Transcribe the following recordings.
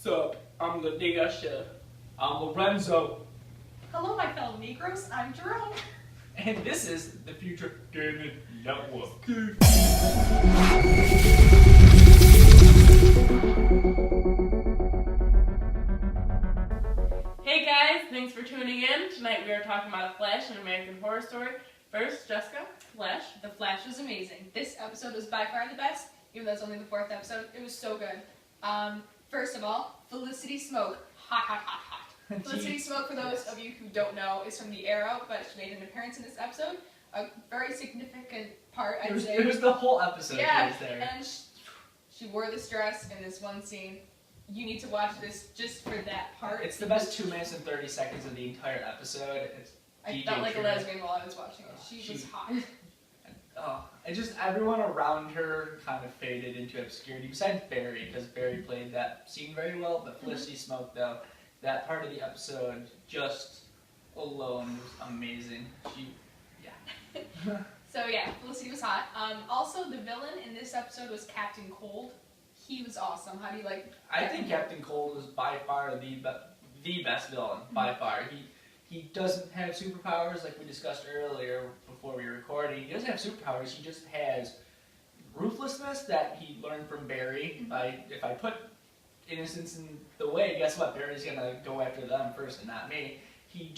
Sup, I'm the Nigga. I'm Lorenzo. Hello, my fellow Negroes. I'm Jerome. And this is the Future Gaming Network. Hey guys, thanks for tuning in. Tonight we are talking about The Flash and American Horror Story. First, Jessica, Flash. The Flash was amazing. This episode was by far the best, even though it's only the 4th episode. It was so good. First of all, Felicity Smoke. Hot. Felicity Smoke, for those of you who don't know, is from the Arrow, but she made an appearance in this episode. A very significant part, I'd say. It was the whole episode. Yeah, was there. and she wore this dress in this one scene. You need to watch this just for that part. It's the best 2 minutes and 30 seconds of the entire episode. I felt like a lesbian while I was watching it. She was hot. Everyone around her kind of faded into obscurity, besides Barry, because Barry played that scene very well, but Felicity Smoke, though, that part of the episode just alone was amazing. So yeah, Felicity was hot. Also, the villain in this episode was Captain Cold. He was awesome. How do you like? I think Captain Cold was by far the best villain, by far. He doesn't have superpowers like we discussed earlier before we were recording. He doesn't have superpowers. He just has ruthlessness that he learned from Barry. If I put innocence in the way, guess what? Barry's gonna go after them first and not me. He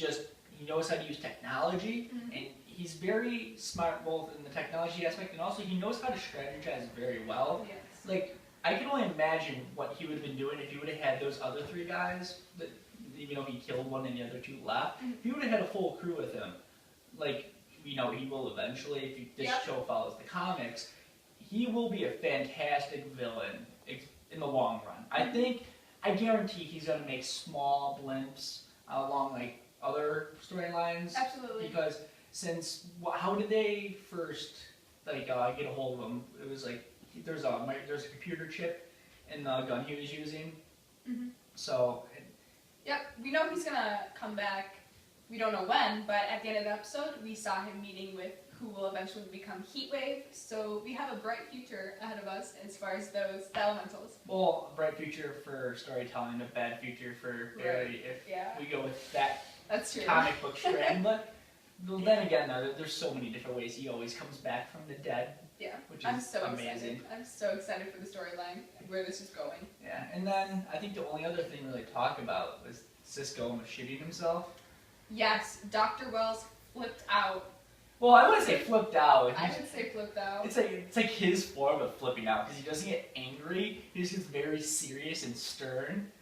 knows how to use technology, and he's very smart both in the technology aspect and also he knows how to strategize very well. Yes. Like, I can only imagine what he would have been doing if he would have had those other 3 guys, that, even though he killed one and the other 2 left. If he would have had a full crew with him, like, he will eventually, if this show follows the comics, he will be a fantastic villain in the long run. I guarantee he's going to make small blimps along, like, other storylines. Absolutely. Because how did they first, like, get a hold of him? It was like, there's a computer chip in the gun he was using. So. Yep, we know he's gonna come back. We don't know when, but at the end of the episode, we saw him meeting with who will eventually become Heatwave. So we have a bright future ahead of us as far as the elementals. Well, a bright future for storytelling, a bad future for Barry if we go with that comic book strand. But then again, though, there's so many different ways he always comes back from the dead. Yeah, which is I'm so amazing. Excited. I'm so excited for the storyline, where this is going. Yeah, and then I think the only other thing to really talk about was Cisco shitting himself. Yes, Dr. Wells flipped out. Well, I wouldn't say flipped out. I would say flipped out. It's like his form of flipping out because he doesn't get angry. He just gets very serious and stern.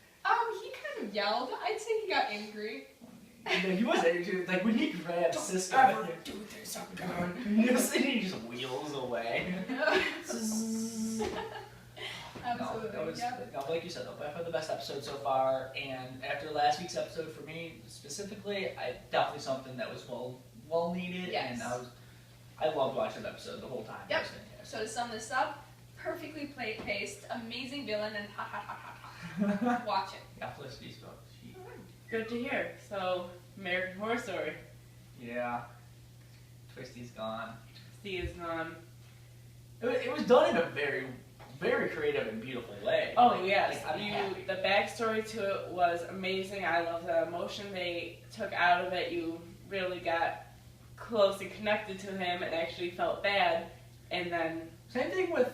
He kind of yelled. I'd say he got angry. He was angry. Like when he grabbed Cisco. Don't ever do this again. He just wheels away. Absolutely. No, like you said, though, by far the best episode so far. And after last week's episode, for me specifically, definitely something that was well needed. Yes. And I loved watching the episode the whole time. Yep. So to sum this up, perfectly paced, amazing villain, and hot. Watch it. Yeah, Felicity Smoke. Good to hear. So, American Horror Story. Yeah. Twisty's gone. Twisty is gone. It was done in a very, very creative and beautiful way. Oh, yes. Like, the backstory to it was amazing. I love the emotion they took out of it. You really got close and connected to him and actually felt bad. And then... Same thing with...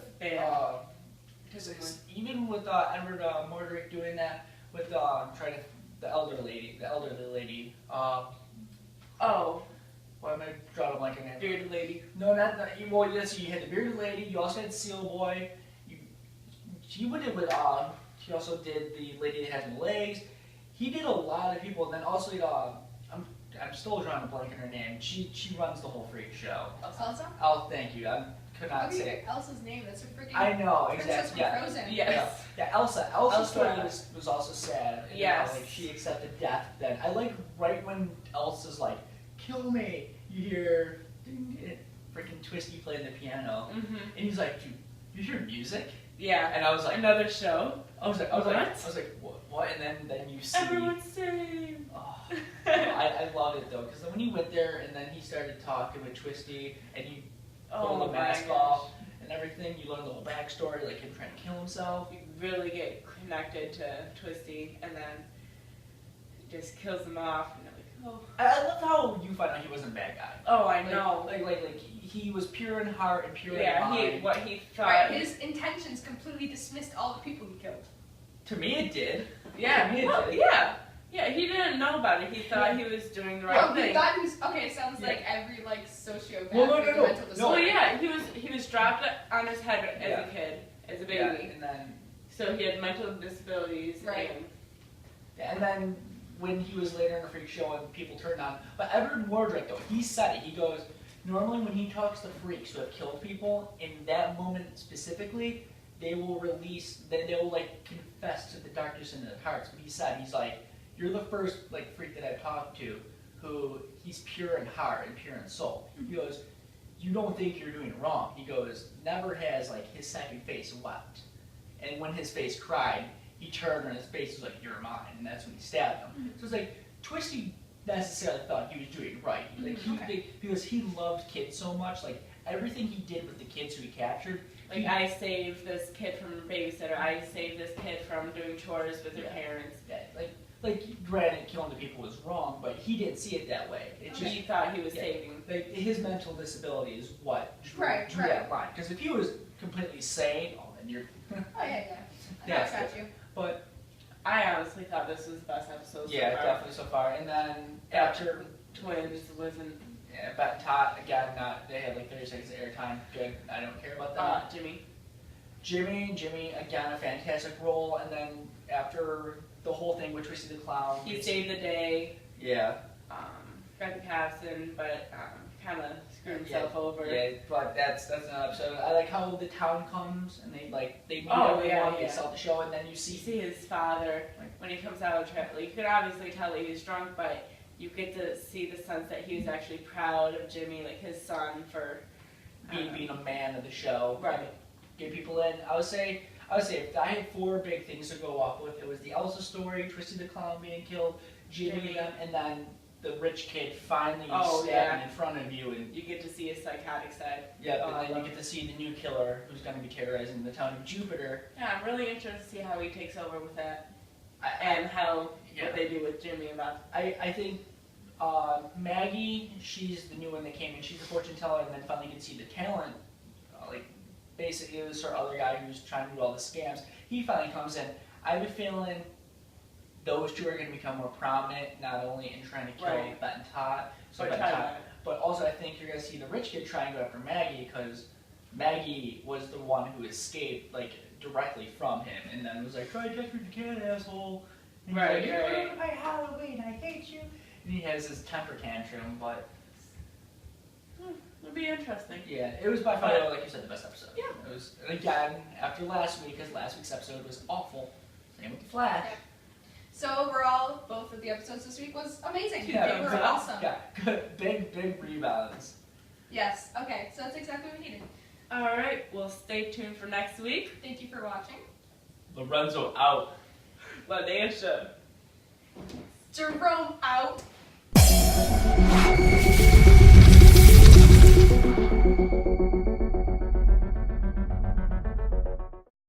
even with Edward Morderick doing that with the elderly lady. Why am I drawing a blank on that? Bearded lady. No, not well. Yes, you had the bearded lady. You also had Seal Boy. She also did the lady that has no legs. He did a lot of people, and then also I'm still drawing a blank on her name. She runs the whole freak show. Elsa? Oh, thank you. I could not say it. Elsa's name. That's a freaking. I know, Princess exactly. from Frozen. Yes. Yeah, Elsa's story was also sad. Yes. Like she accepted death. Then I like right when Elsa's like, "Kill me," you hear freaking Twisty playing the piano, and he's like, "Dude, you hear music?" Yeah. And I was like, another show. I was like, what? And then you see. Everyone's singing. Oh, I love it though, because when he went there and then he started talking with Twisty and he pulled the mask off, and and everything. You learn the whole backstory, like him trying to kill himself. You really get connected to Twisty, and then he just kills him off, and you're like, oh. I love how you find out he wasn't a bad guy. Oh, I know. Like he was pure in heart and pure in Yeah, mind. what he thought. Right, his intentions completely dismissed all the people he killed. To me, it did. Yeah, To me, it well, did. yeah. Yeah, he didn't know about it. He thought he was doing the right Oh, he thing. thought he was, okay, it sounds Yeah. like every, like, sociopath Well, no, with no, a no. mental No. Well, disorder. yeah, he was dropped on his head as Yeah. a kid, as a baby. Yeah, and then So he had mental disabilities. Right. and then when he was later in the freak show and people turned on, but Edward Mordred though, he said it. He goes, normally when he talks to freaks who have killed people, in that moment specifically, they will like confess to the darkness in their hearts. But he said, he's like, you're the first like freak that I've talked to who he's pure in heart and pure in soul. He goes, you don't think you're doing it wrong. He goes, never has like his second face wept. And when his face cried, he turned and his face was like, you're mine, and that's when he stabbed him. So it's like, Twisty necessarily thought he was doing right. Like because he loved kids so much, like everything he did with the kids who he captured. Like, I saved this kid from a babysitter. I saved this kid from doing chores with their Yeah. parents. Like granted, killing the people was wrong, but he didn't see it that way. It just He thought he was Yeah. saving. like his mental disability is what drew, Right, drew right. that line. Because if he was completely sane, oh, then you're. Oh, yeah. Yeah, I got you. But I honestly thought this was the best episode yeah, so far. definitely so far. And then after Twins wasn't. yeah, Bet and Tot again, they had like 30 seconds of airtime. Good, I don't care about that. Jimmy. Jimmy again, a fantastic role. And then after the whole thing with Twisty the Clown, He saved the day. yeah. Got the captain, but kind of screwed himself over. Yeah, but that's another episode. I like how the town comes and they meet Oh, everyone, yeah, they yeah. sell the show, and then you You see see his father when he comes out of the trip. Like, you could obviously tell that he was drunk, but you get to see the sense that he was actually proud of Jimmy, like his son, for being a man of the show, Right. get people in. I would say if I had 4 big things to go off with, it was the Elsa story, Twisty the Clown being killed, Jimmy, and then the rich kid finally Oh, stabbing yeah. in front of you, and you get to see his psychotic side. yeah, Oh, I and then you love get to see the new killer who's going to be terrorizing the town of Jupiter. Yeah, I'm really interested to see how he takes over with that, And and how Yeah. what they do with Jimmy about. I think Maggie, she's the new one that came in. She's a fortune teller, and then finally you can see the talent. Like basically, this our other guy who's trying to do all the scams. He finally comes in. I have a feeling those two are going to become more prominent, not only in trying to kill Right. Bet and Tot, But but also I think you're going to see the rich kid try and go after Maggie because Maggie was the one who escaped like directly from him, and then was like, "Try to catch me if you can, asshole." And he's Right, like, "You're right. ruining my Halloween. I hate you." And he has his temper tantrum, but it'll be interesting. yeah, it was by far, like you said, the best episode. Yeah. It was, and again, after last week, because last week's episode was awful. Same with the Flash. Yeah. So overall, both of the episodes this week was amazing. Yeah, They were good. awesome. Yeah, good, big rebounds. Yes. Okay. So that's exactly what we needed. All right, well, stay tuned for next week. Thank you for watching. Lorenzo out. Lanesha. Jerome out.